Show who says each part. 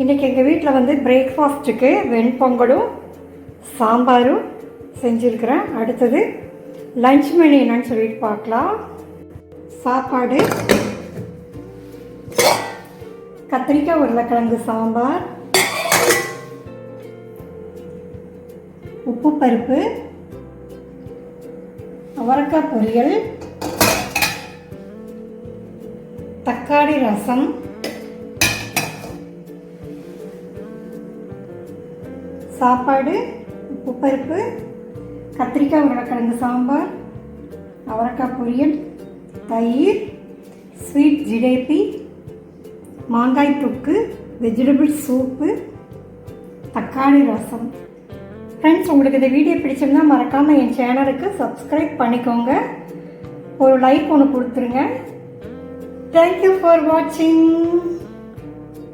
Speaker 1: இன்றைக்கி எங்கள் வீட்டில் வந்து பிரேக்ஃபாஸ்ட்டுக்கு வெண்பொங்கலும் சாம்பாரும் செஞ்சுருக்கிறேன். அடுத்தது லஞ்ச் மெனு என்னன்னு சொல்லிட்டு பார்க்கலாம். சாப்பாடு, கத்திரிக்காய் உருளைக்கிழங்கு சாம்பார், உப்பு பருப்பு, அவரைக்காய் பொரியல், தக்காளி ரசம், சாப்பாடு, உப்பு பருப்பு, கத்திரிக்காய் உருளைக்கிழங்கு சாம்பார், அவரைக்காய் பொரியல், தயிர், ஸ்வீட் ஜிலேபி, மாங்காய் தொக்கு, வெஜிடபிள் சூப்பு, தக்காளி ரசம். ஃப்ரெண்ட்ஸ், உங்களுக்கு இந்த வீடியோ பிடிச்சிருந்தால் மறக்காமல் என் சேனலுக்கு சப்ஸ்கிரைப் பண்ணிக்கோங்க. ஒரு லைக் ஒன்று கொடுத்துருங்க. தேங்க்யூ ஃபார் வாட்சிங்.